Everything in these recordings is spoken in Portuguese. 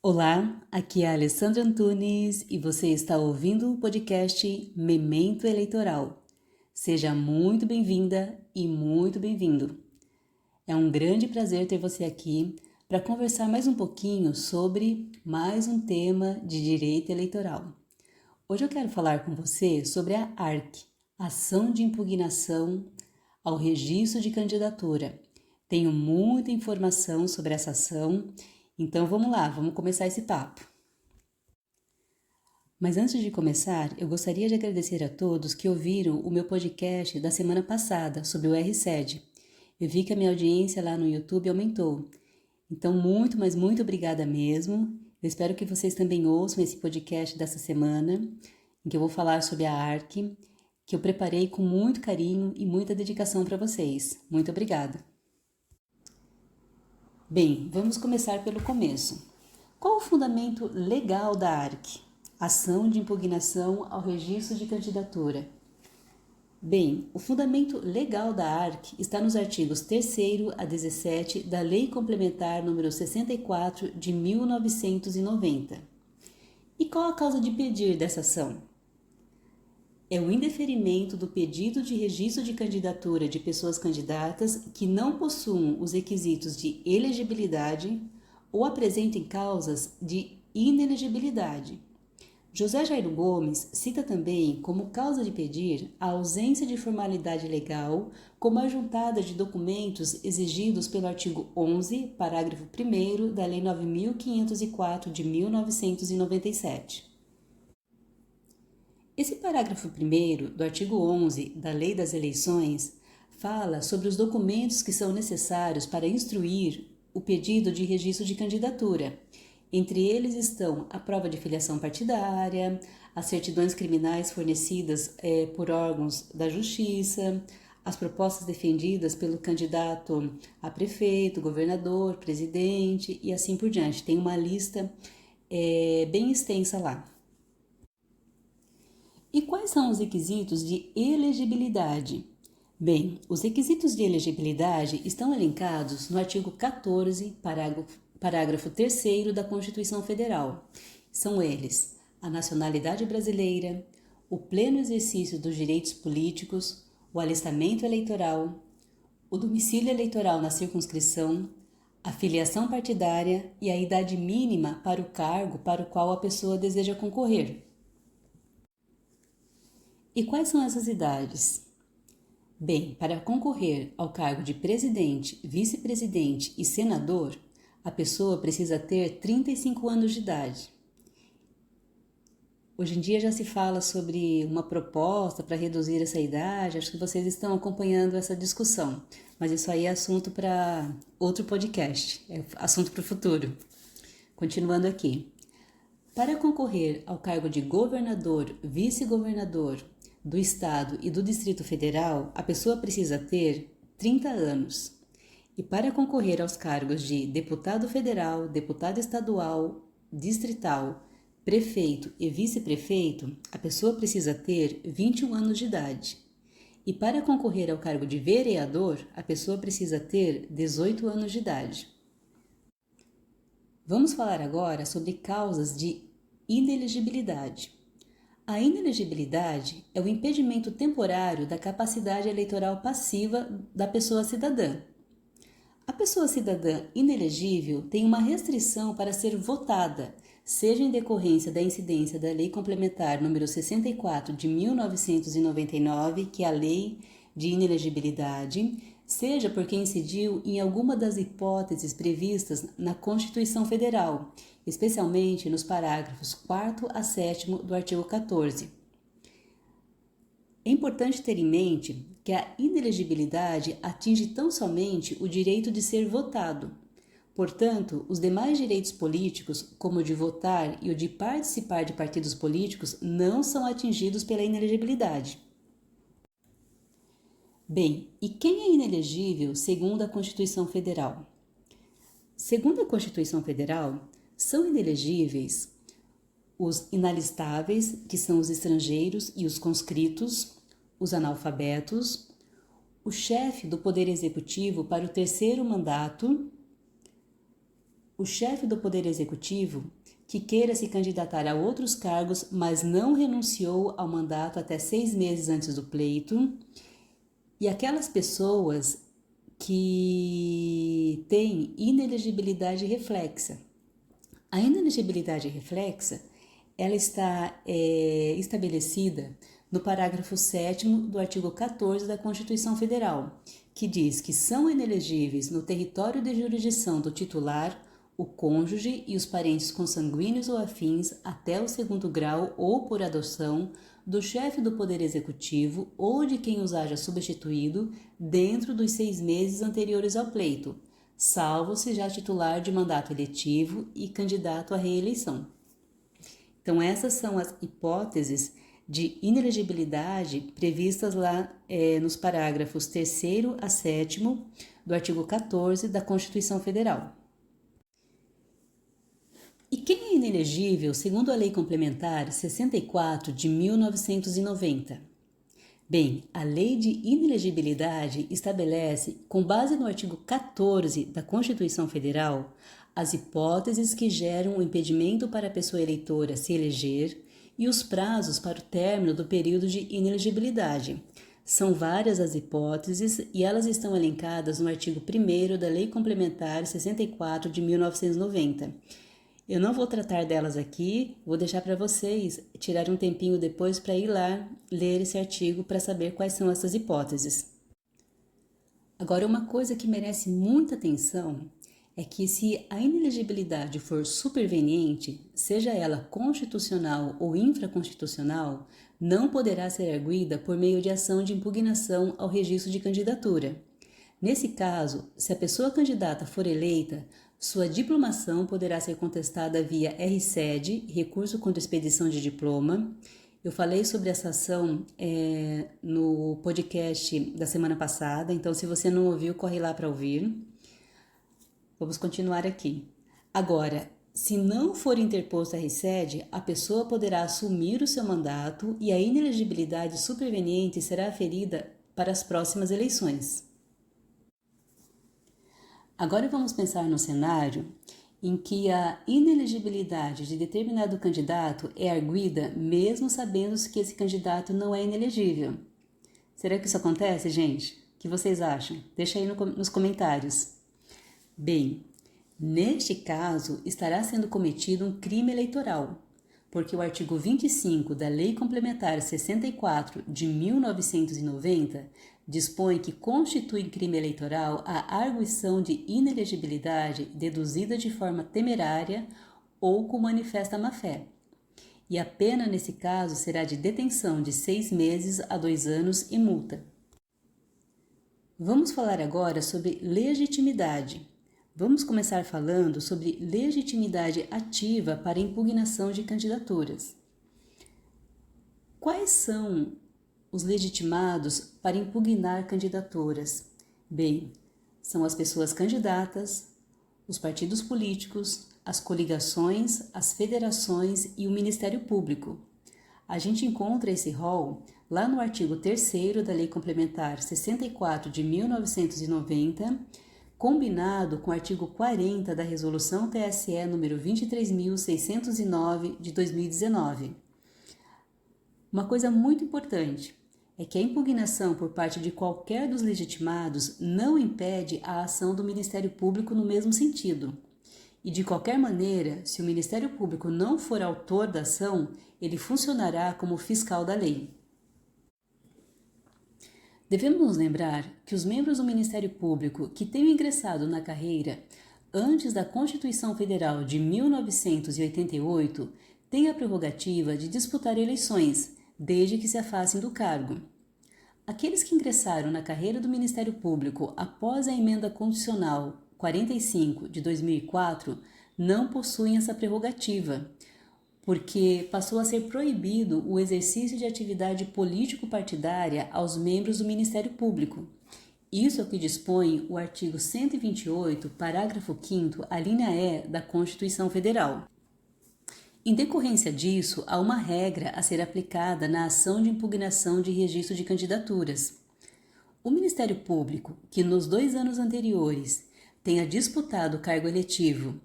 Olá, aqui é a Alessandra Antunes e você está ouvindo o podcast Memento Eleitoral. Seja muito bem-vinda e muito bem-vindo. É um grande prazer ter você aqui para conversar mais um pouquinho sobre mais um tema de direito eleitoral. Hoje eu quero falar com você sobre a ARC, Ação de Impugnação ao Registro de Candidatura. Tenho muita informação sobre essa ação, então vamos lá, vamos começar esse papo. Mas antes de começar, eu gostaria de agradecer a todos que ouviram o meu podcast da semana passada sobre o RSED. Eu vi que a minha audiência lá no YouTube aumentou. Então, muito, mas muito obrigada mesmo. Eu espero que vocês também ouçam esse podcast dessa semana, em que eu vou falar sobre a ARC, que eu preparei com muito carinho e muita dedicação para vocês. Muito obrigada. Bem, vamos começar pelo começo. Qual o fundamento legal da ARC? Ação de impugnação ao registro de candidatura. Bem, o fundamento legal da ARC está nos artigos 3º a 17 da Lei Complementar nº 64 de 1990. E qual a causa de pedir dessa ação? É o indeferimento do pedido de registro de candidatura de pessoas candidatas que não possuam os requisitos de elegibilidade ou apresentem causas de inelegibilidade. José Jairo Gomes cita também como causa de pedir a ausência de formalidade legal, como a juntada de documentos exigidos pelo artigo 11, parágrafo 1º da Lei 9.504 de 1997. Esse parágrafo 1º do artigo 11 da Lei das Eleições fala sobre os documentos que são necessários para instruir o pedido de registro de candidatura. Entre eles estão a prova de filiação partidária, as certidões criminais fornecidas por órgãos da Justiça, as propostas defendidas pelo candidato a prefeito, governador, presidente e assim por diante. Tem uma lista bem extensa lá. E quais são os requisitos de elegibilidade? Bem, os requisitos de elegibilidade estão elencados no artigo 14, parágrafo 3º da Constituição Federal. São eles: a nacionalidade brasileira, o pleno exercício dos direitos políticos, o alistamento eleitoral, o domicílio eleitoral na circunscrição, a filiação partidária e a idade mínima para o cargo para o qual a pessoa deseja concorrer. E quais são essas idades? Bem, para concorrer ao cargo de presidente, vice-presidente e senador, a pessoa precisa ter 35 anos de idade. Hoje em dia já se fala sobre uma proposta para reduzir essa idade, acho que vocês estão acompanhando essa discussão, mas isso aí é assunto para outro podcast, é assunto para o futuro. Continuando aqui. Para concorrer ao cargo de governador, vice-governador do Estado e do Distrito Federal, a pessoa precisa ter 30 anos. E para concorrer aos cargos de deputado federal, deputado estadual, distrital, prefeito e vice-prefeito, a pessoa precisa ter 21 anos de idade. E para concorrer ao cargo de vereador, a pessoa precisa ter 18 anos de idade. Vamos falar agora sobre causas de inelegibilidade. A inelegibilidade é o impedimento temporário da capacidade eleitoral passiva da pessoa cidadã. A pessoa cidadã inelegível tem uma restrição para ser votada, seja em decorrência da incidência da Lei Complementar nº 64 de 1999, que é a Lei de Inelegibilidade, seja porque incidiu em alguma das hipóteses previstas na Constituição Federal, especialmente nos parágrafos 4º a 7º do artigo 14. É importante ter em mente que a inelegibilidade atinge tão somente o direito de ser votado. Portanto, os demais direitos políticos, como o de votar e o de participar de partidos políticos, não são atingidos pela inelegibilidade. Bem, e quem é inelegível segundo a Constituição Federal? Segundo a Constituição Federal, são inelegíveis os inalistáveis, que são os estrangeiros e os conscritos, os analfabetos, o chefe do Poder Executivo para o terceiro mandato, o chefe do Poder Executivo que queira se candidatar a outros cargos, mas não renunciou ao mandato até 6 meses antes do pleito, e aquelas pessoas que têm inelegibilidade reflexa. A inelegibilidade reflexa, ela está estabelecida no parágrafo 7º do artigo 14 da Constituição Federal, que diz que são inelegíveis no território de jurisdição do titular o cônjuge e os parentes consanguíneos ou afins até o 2º grau ou por adoção do chefe do Poder Executivo ou de quem os haja substituído dentro dos 6 meses anteriores ao pleito, salvo se já titular de mandato eletivo e candidato à reeleição. Então, essas são as hipóteses de inelegibilidade previstas lá nos parágrafos 3º a 7º do artigo 14 da Constituição Federal. E quem é inelegível segundo a Lei Complementar 64 de 1990? Bem, a Lei de Inelegibilidade estabelece, com base no artigo 14 da Constituição Federal, as hipóteses que geram o impedimento para a pessoa eleitora se eleger e os prazos para o término do período de inelegibilidade. São várias as hipóteses e elas estão elencadas no artigo 1º da Lei Complementar 64 de 1990. Eu não vou tratar delas aqui, vou deixar para vocês tirarem um tempinho depois para ir lá ler esse artigo para saber quais são essas hipóteses. Agora, uma coisa que merece muita atenção é que se a inelegibilidade for superveniente, seja ela constitucional ou infraconstitucional, não poderá ser arguida por meio de ação de impugnação ao registro de candidatura. Nesse caso, se a pessoa candidata for eleita, sua diplomação poderá ser contestada via RCED, Recurso contra Expedição de Diploma. Eu falei sobre essa ação no podcast da semana passada, então se você não ouviu, corre lá para ouvir. Vamos continuar aqui. Agora, se não for interposto RCED, a pessoa poderá assumir o seu mandato e a inelegibilidade superveniente será aferida para as próximas eleições. Agora vamos pensar no cenário em que a inelegibilidade de determinado candidato é arguida mesmo sabendo que esse candidato não é inelegível. Será que isso acontece, gente? O que vocês acham? Deixa aí nos comentários. Bem, neste caso estará sendo cometido um crime eleitoral, porque o artigo 25 da Lei Complementar 64 de 1990 dispõe que constitui crime eleitoral a arguição de inelegibilidade deduzida de forma temerária ou com manifesta má-fé. E a pena nesse caso será de detenção de 6 meses a 2 anos e multa. Vamos falar agora sobre legitimidade. Vamos começar falando sobre legitimidade ativa para impugnação de candidaturas. Quais são os legitimados para impugnar candidaturas? Bem, são as pessoas candidatas, os partidos políticos, as coligações, as federações e o Ministério Público. A gente encontra esse rol lá no artigo 3º da Lei Complementar 64 de 1990, combinado com o artigo 40 da Resolução TSE número 23.609 de 2019. Uma coisa muito importante é que a impugnação por parte de qualquer dos legitimados não impede a ação do Ministério Público no mesmo sentido. E de qualquer maneira, se o Ministério Público não for autor da ação, ele funcionará como fiscal da lei. Devemos nos lembrar que os membros do Ministério Público que tenham ingressado na carreira antes da Constituição Federal de 1988 têm a prerrogativa de disputar eleições, desde que se afastem do cargo. Aqueles que ingressaram na carreira do Ministério Público após a Emenda Constitucional 45 de 2004 não possuem essa prerrogativa, porque passou a ser proibido o exercício de atividade político-partidária aos membros do Ministério Público. Isso é o que dispõe o artigo 128, parágrafo 5º, a linha E da Constituição Federal. Em decorrência disso, há uma regra a ser aplicada na ação de impugnação de registro de candidaturas. O Ministério Público, que nos 2 anos anteriores tenha disputado o cargo eletivo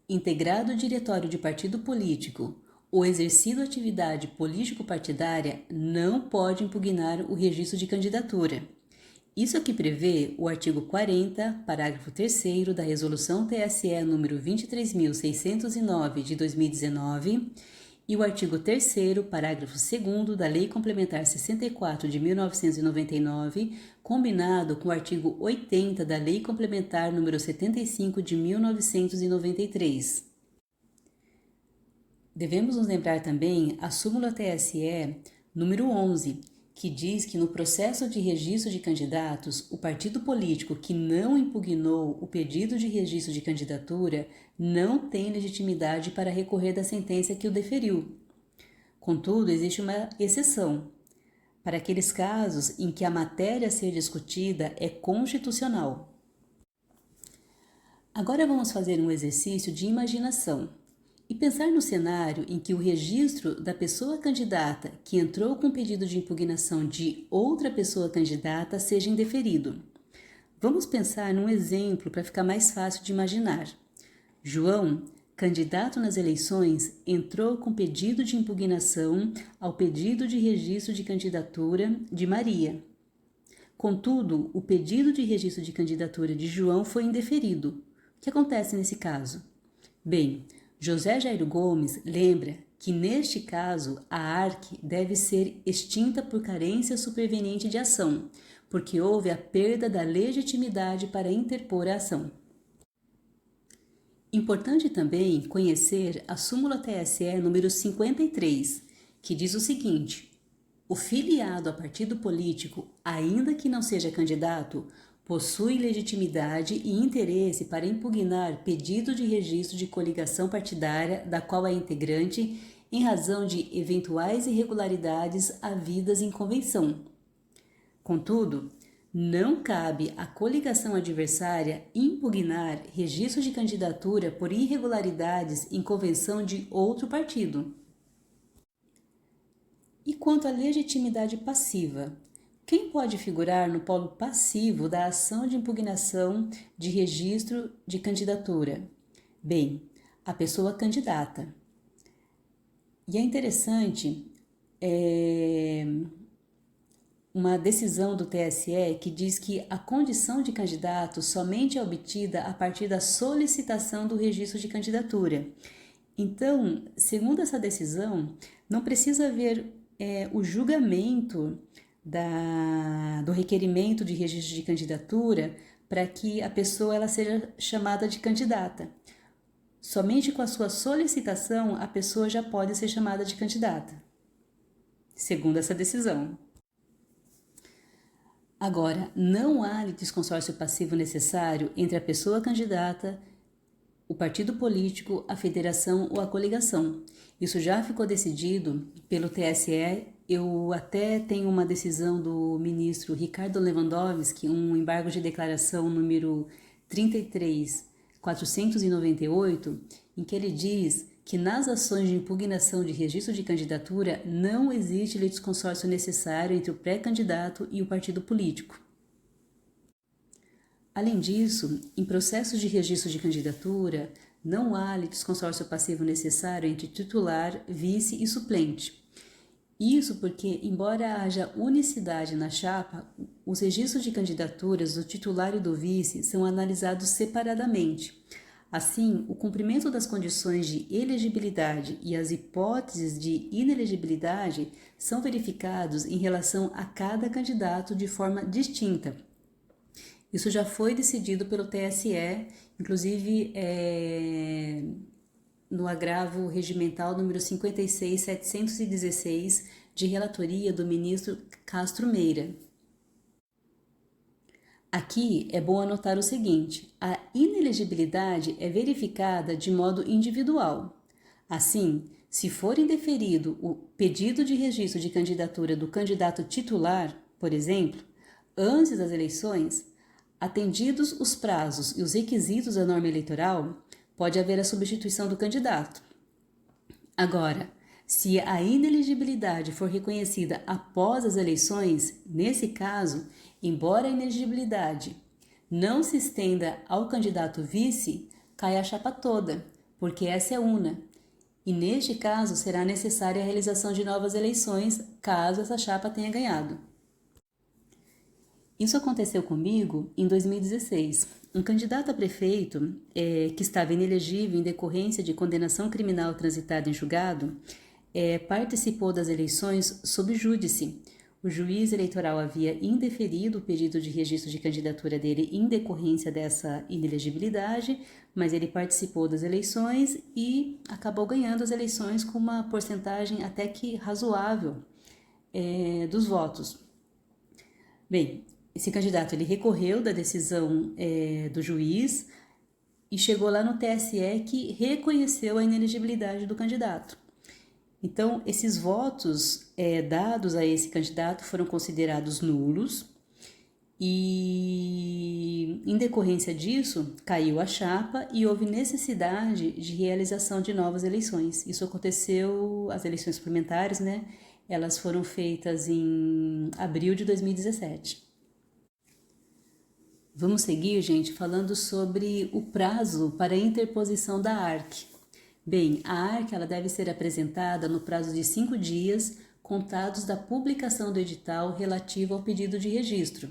integrado o diretório de partido político ou exercido atividade político-partidária não pode impugnar o registro de candidatura. Isso aqui prevê o artigo 40, parágrafo 3º da Resolução TSE número 23.609 de 2019 e o artigo 3º, parágrafo 2º da Lei Complementar 64 de 1999, combinado com o artigo 80 da Lei Complementar número 75 de 1993. Devemos nos lembrar também a súmula TSE número 11, que diz que no processo de registro de candidatos, o partido político que não impugnou o pedido de registro de candidatura não tem legitimidade para recorrer da sentença que o deferiu. Contudo, existe uma exceção, para aqueles casos em que a matéria a ser discutida é constitucional. Agora vamos fazer um exercício de imaginação e pensar no cenário em que o registro da pessoa candidata que entrou com pedido de impugnação de outra pessoa candidata seja indeferido. Vamos pensar num exemplo para ficar mais fácil de imaginar. João, candidato nas eleições, entrou com pedido de impugnação ao pedido de registro de candidatura de Maria. Contudo, o pedido de registro de candidatura de João foi indeferido. O que acontece nesse caso? Bem, José Jairo Gomes lembra que, neste caso, a ARC deve ser extinta por carência superveniente de ação, porque houve a perda da legitimidade para interpor a ação. Importante também conhecer a súmula TSE número 53, que diz o seguinte: o filiado a partido político, ainda que não seja candidato, possui legitimidade e interesse para impugnar pedido de registro de coligação partidária da qual é integrante em razão de eventuais irregularidades havidas em convenção. Contudo, não cabe à coligação adversária impugnar registro de candidatura por irregularidades em convenção de outro partido. E quanto à legitimidade passiva? Quem pode figurar no polo passivo da ação de impugnação de registro de candidatura? Bem, a pessoa candidata. E é interessante uma decisão do TSE que diz que a condição de candidato somente é obtida a partir da solicitação do registro de candidatura. Então, segundo essa decisão, não precisa haver o julgamento do requerimento de registro de candidatura para que a pessoa ela seja chamada de candidata. Somente com a sua solicitação a pessoa já pode ser chamada de candidata, segundo essa decisão. Agora, não há litisconsórcio passivo necessário entre a pessoa candidata, o partido político, a federação ou a coligação. Isso já ficou decidido pelo TSE. Eu até tenho uma decisão do ministro Ricardo Lewandowski, um embargo de declaração número 33.498, em que ele diz que nas ações de impugnação de registro de candidatura não existe litisconsórcio necessário entre o pré-candidato e o partido político. Além disso, em processos de registro de candidatura, não há litisconsórcio passivo necessário entre titular, vice e suplente. Isso porque, embora haja unicidade na chapa, os registros de candidaturas do titular e do vice são analisados separadamente. Assim, o cumprimento das condições de elegibilidade e as hipóteses de inelegibilidade são verificados em relação a cada candidato de forma distinta. Isso já foi decidido pelo TSE, inclusive no agravo regimental número 56.716, de relatoria do ministro Castro Meira. Aqui é bom anotar o seguinte: a inelegibilidade é verificada de modo individual. Assim, se for indeferido o pedido de registro de candidatura do candidato titular, por exemplo, antes das eleições, atendidos os prazos e os requisitos da norma eleitoral, pode haver a substituição do candidato. Agora, se a inelegibilidade for reconhecida após as eleições, nesse caso, embora a inelegibilidade não se estenda ao candidato vice, cai a chapa toda, porque essa é una, e neste caso será necessária a realização de novas eleições, caso essa chapa tenha ganhado. Isso aconteceu comigo em 2016. Um candidato a prefeito que estava inelegível em decorrência de condenação criminal transitada em julgado participou das eleições sob júdice. O juiz eleitoral havia indeferido o pedido de registro de candidatura dele em decorrência dessa inelegibilidade, mas ele participou das eleições e acabou ganhando as eleições com uma porcentagem até que razoável dos votos. Bem, esse candidato ele recorreu da decisão do juiz e chegou lá no TSE que reconheceu a inelegibilidade do candidato. Então, esses votos dados a esse candidato foram considerados nulos e, em decorrência disso, caiu a chapa e houve necessidade de realização de novas eleições. Isso aconteceu, as eleições suplementares, né? Elas foram feitas em abril de 2017. Vamos seguir, gente, falando sobre o prazo para a interposição da ARC. Bem, a ARC ela deve ser apresentada no prazo de 5 dias, contados da publicação do edital relativo ao pedido de registro.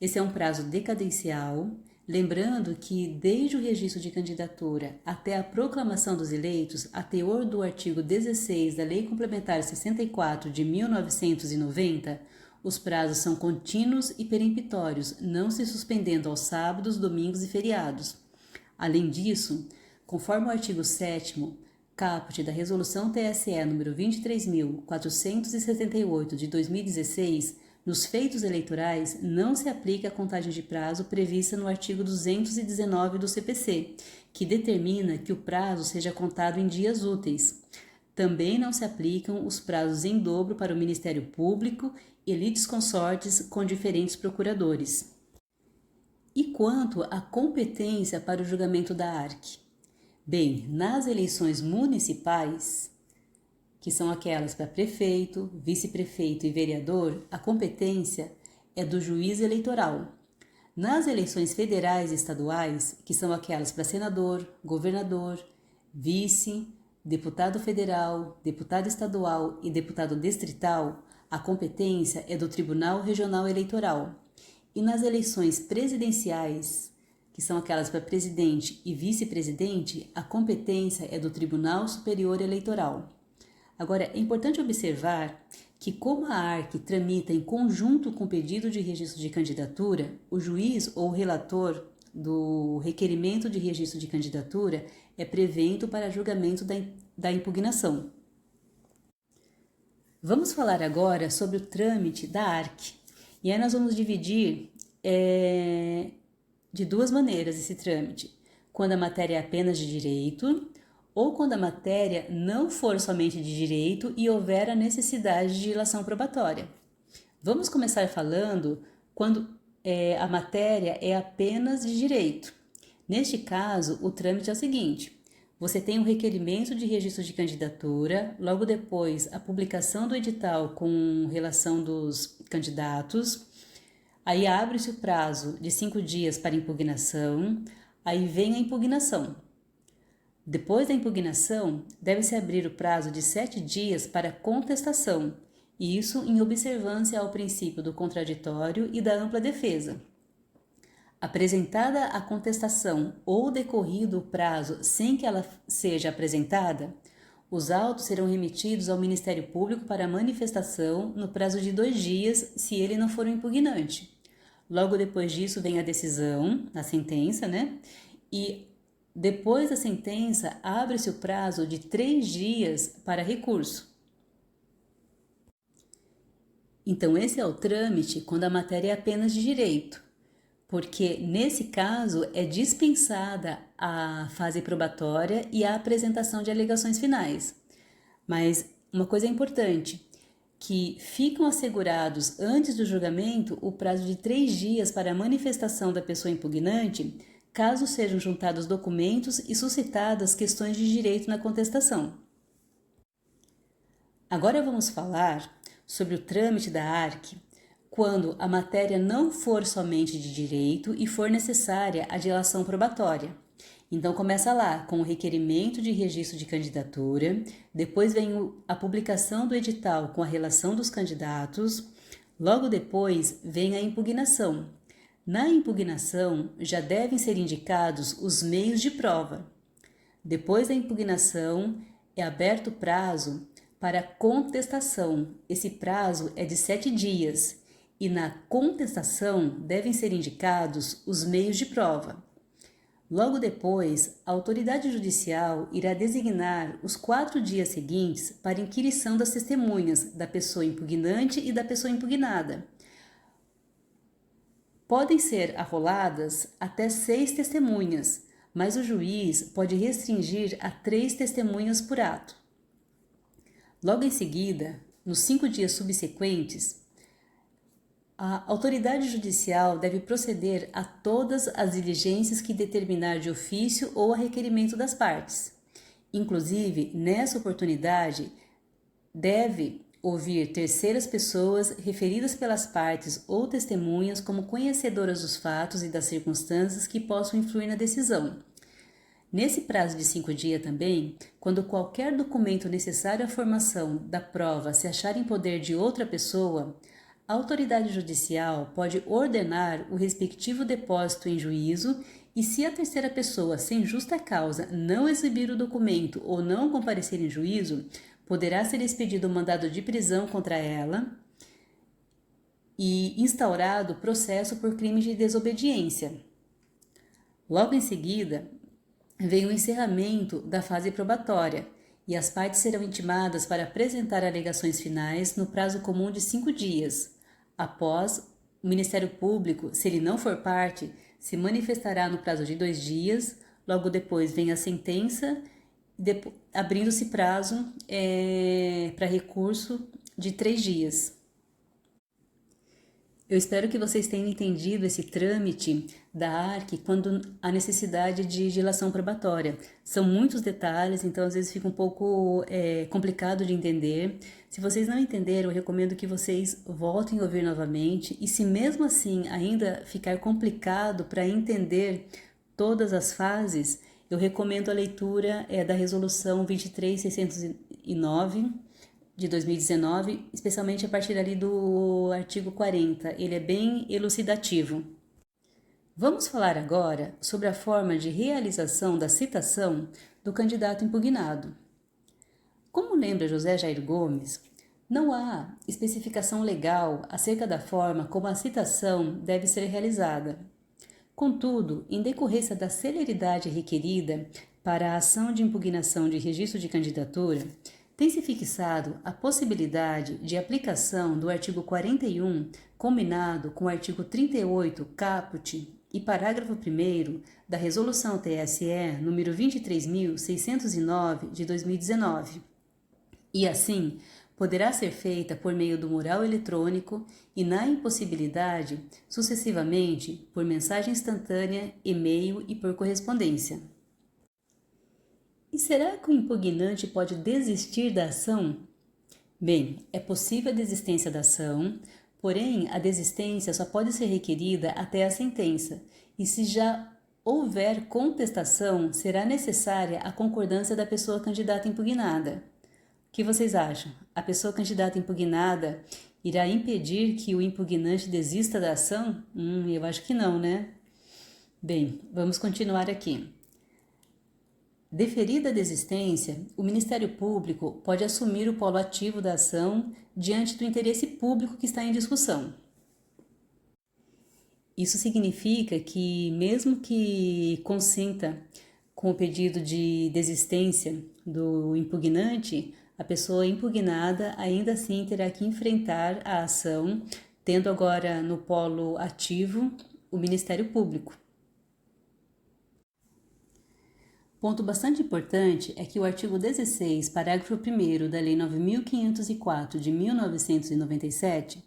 Esse é um prazo decadencial, lembrando que desde o registro de candidatura até a proclamação dos eleitos, a teor do artigo 16 da Lei Complementar 64 de 1990, os prazos são contínuos e peremptórios, não se suspendendo aos sábados, domingos e feriados. Além disso, conforme o artigo 7º, caput da Resolução TSE nº 23.478 de 2016, nos feitos eleitorais não se aplica a contagem de prazo prevista no artigo 219 do CPC, que determina que o prazo seja contado em dias úteis. Também não se aplicam os prazos em dobro para o Ministério Público e litisconsortes com diferentes procuradores. E quanto à competência para o julgamento da ARC? Bem, nas eleições municipais, que são aquelas para prefeito, vice-prefeito e vereador, a competência é do juiz eleitoral. Nas eleições federais e estaduais, que são aquelas para senador, governador, vice, deputado federal, deputado estadual e deputado distrital, a competência é do Tribunal Regional Eleitoral. E nas eleições presidenciais, que são aquelas para presidente e vice-presidente, a competência é do Tribunal Superior Eleitoral. Agora, é importante observar que, como a ARC tramita em conjunto com o pedido de registro de candidatura, o juiz ou relator do requerimento de registro de candidatura é prevento para julgamento da impugnação. Vamos falar agora sobre o trâmite da ARC. E aí nós vamos dividir de duas maneiras esse trâmite. Quando a matéria é apenas de direito ou quando a matéria não for somente de direito e houver a necessidade de dilação probatória. Vamos começar falando quando a matéria é apenas de direito. Neste caso, o trâmite é o seguinte: você tem um requerimento de registro de candidatura, logo depois a publicação do edital com relação dos candidatos, aí abre-se o prazo de 5 dias para impugnação, aí vem a impugnação. Depois da impugnação, deve-se abrir o prazo de 7 dias para contestação, e isso em observância ao princípio do contraditório e da ampla defesa. Apresentada a contestação ou decorrido o prazo sem que ela seja apresentada, os autos serão remetidos ao Ministério Público para manifestação no prazo de 2 dias, se ele não for um impugnante. Logo depois disso vem a decisão, a sentença, né? E depois da sentença, abre-se o prazo de 3 dias para recurso. Então, esse é o trâmite quando a matéria é apenas de direito, porque nesse caso é dispensada a fase probatória e a apresentação de alegações finais. Mas uma coisa é importante, que ficam assegurados antes do julgamento o prazo de 3 dias para a manifestação da pessoa impugnante, caso sejam juntados documentos e suscitadas questões de direito na contestação. Agora vamos falar sobre o trâmite da ARC quando a matéria não for somente de direito e for necessária a dilação probatória. Então começa lá com o requerimento de registro de candidatura, depois vem a publicação do edital com a relação dos candidatos, logo depois vem a impugnação. Na impugnação já devem ser indicados os meios de prova. Depois da impugnação é aberto prazo para contestação. Esse prazo é de 7 dias e na contestação devem ser indicados os meios de prova. Logo depois, a autoridade judicial irá designar os 4 dias seguintes para inquirição das testemunhas da pessoa impugnante e da pessoa impugnada. Podem ser arroladas até 6 testemunhas, mas o juiz pode restringir a 3 testemunhas por ato. Logo em seguida, nos 5 dias subsequentes, a autoridade judicial deve proceder a todas as diligências que determinar de ofício ou a requerimento das partes. Inclusive, nessa oportunidade, deve ouvir terceiras pessoas referidas pelas partes ou testemunhas como conhecedoras dos fatos e das circunstâncias que possam influir na decisão. Nesse prazo de 5 dias também, quando qualquer documento necessário à formação da prova se achar em poder de outra pessoa, a autoridade judicial pode ordenar o respectivo depósito em juízo e, se a terceira pessoa, sem justa causa, não exibir o documento ou não comparecer em juízo, poderá ser expedido um mandado de prisão contra ela e instaurado processo por crime de desobediência. Logo em seguida, vem o encerramento da fase probatória e as partes serão intimadas para apresentar alegações finais no prazo comum de 5 dias. Após, o Ministério Público, se ele não for parte, se manifestará no prazo de 2 dias, logo depois vem a sentença, abrindo-se prazo para recurso de 3 dias. Eu espero que vocês tenham entendido esse trâmite da ARC quando há necessidade de dilação probatória. São muitos detalhes, então às vezes fica um pouco complicado de entender. Se vocês não entenderam, eu recomendo que vocês voltem a ouvir novamente e, se mesmo assim ainda ficar complicado para entender todas as fases, eu recomendo a leitura da Resolução 23.609 de 2019, especialmente a partir ali do artigo 40. Ele é bem elucidativo. Vamos falar agora sobre a forma de realização da citação do candidato impugnado. Como lembra José Jair Gomes, não há especificação legal acerca da forma como a citação deve ser realizada. Contudo, em decorrência da celeridade requerida para a ação de impugnação de registro de candidatura, tem-se fixado a possibilidade de aplicação do artigo 41, combinado com o artigo 38, caput, e parágrafo 1º da Resolução TSE número 23.609 de 2019. E assim, poderá ser feita por meio do mural eletrônico e, na impossibilidade, sucessivamente por mensagem instantânea, e-mail e por correspondência. E será que o impugnante pode desistir da ação? Bem, é possível a desistência da ação, porém a desistência só pode ser requerida até a sentença, e se já houver contestação, será necessária a concordância da pessoa candidata impugnada. O que vocês acham? A pessoa candidata impugnada irá impedir que o impugnante desista da ação? Eu acho que não, né? Bem, vamos continuar aqui. Deferida a desistência, o Ministério Público pode assumir o polo ativo da ação diante do interesse público que está em discussão. Isso significa que, mesmo que consinta com o pedido de desistência do impugnante, a pessoa impugnada ainda assim terá que enfrentar a ação, tendo agora no polo ativo o Ministério Público. Ponto bastante importante é que o artigo 16, parágrafo 1º da Lei 9.504 de 1997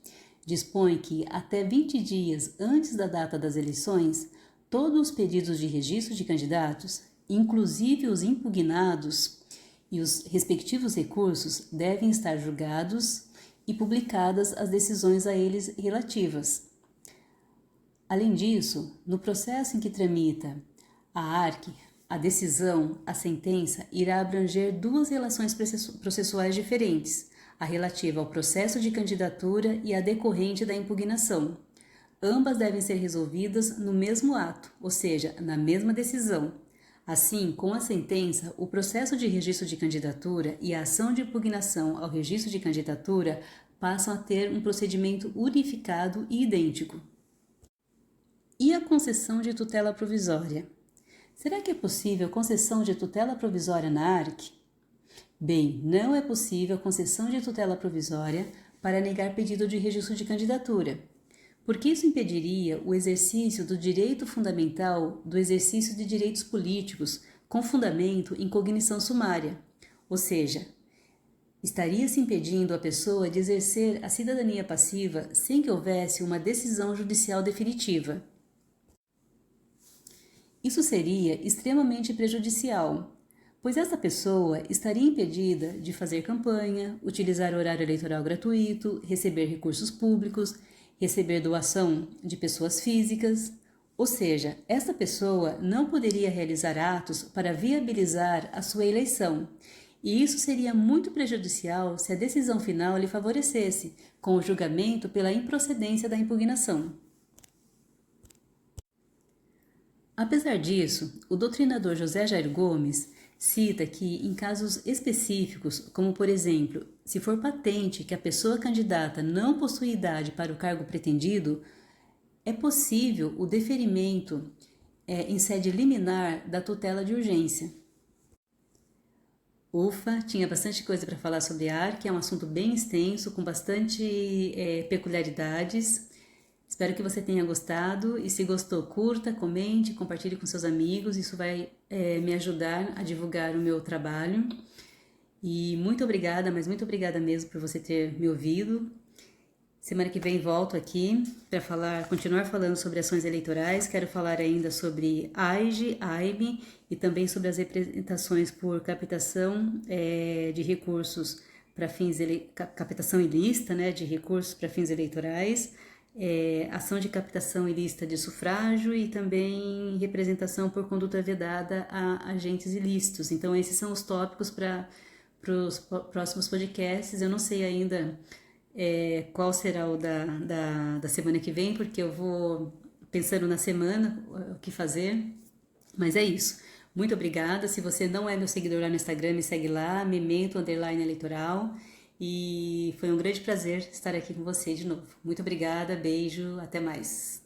dispõe que, até 20 dias antes da data das eleições, todos os pedidos de registro de candidatos, inclusive os impugnados e os respectivos recursos, devem estar julgados e publicadas as decisões a eles relativas. Além disso, no processo em que tramita a ARC, a decisão, a sentença, irá abranger duas relações processuais diferentes, a relativa ao processo de candidatura e a decorrente da impugnação. Ambas devem ser resolvidas no mesmo ato, ou seja, na mesma decisão. Assim, com a sentença, o processo de registro de candidatura e a ação de impugnação ao registro de candidatura passam a ter um procedimento unificado e idêntico. E a concessão de tutela provisória? Será que é possível concessão de tutela provisória na ARC? Bem, não é possível concessão de tutela provisória para negar pedido de registro de candidatura, porque isso impediria o exercício do direito fundamental do exercício de direitos políticos com fundamento em cognição sumária, ou seja, estaria se impedindo a pessoa de exercer a cidadania passiva sem que houvesse uma decisão judicial definitiva. Isso seria extremamente prejudicial, pois essa pessoa estaria impedida de fazer campanha, utilizar horário eleitoral gratuito, receber recursos públicos, receber doação de pessoas físicas, ou seja, essa pessoa não poderia realizar atos para viabilizar a sua eleição, e isso seria muito prejudicial se a decisão final lhe favorecesse, com o julgamento pela improcedência da impugnação. Apesar disso, o doutrinador José Jair Gomes cita que, em casos específicos, como por exemplo, se for patente que a pessoa candidata não possui idade para o cargo pretendido, é possível o deferimento em sede liminar da tutela de urgência. Ufa, tinha bastante coisa para falar sobre a ARC, é um assunto bem extenso, com bastante peculiaridades. Espero que você tenha gostado e se gostou, curta, comente, compartilhe com seus amigos, isso vai me ajudar a divulgar o meu trabalho. E muito obrigada, mas muito obrigada mesmo por você ter me ouvido. Semana que vem volto aqui para continuar falando sobre ações eleitorais, quero falar ainda sobre AIGE, AIME e também sobre as representações por captação de recursos para fins, captação ilícita, né, de recursos para fins eleitorais, ação de captação ilícita de sufrágio e também representação por conduta vedada a agentes ilícitos. Então, esses são os tópicos para os próximos podcasts. Eu não sei ainda qual será o da semana que vem, porque eu vou pensando na semana o que fazer, mas é isso. Muito obrigada. Se você não é meu seguidor lá no Instagram, me segue lá, memento_eleitoral. E foi um grande prazer estar aqui com você de novo. Muito obrigada, beijo, até mais.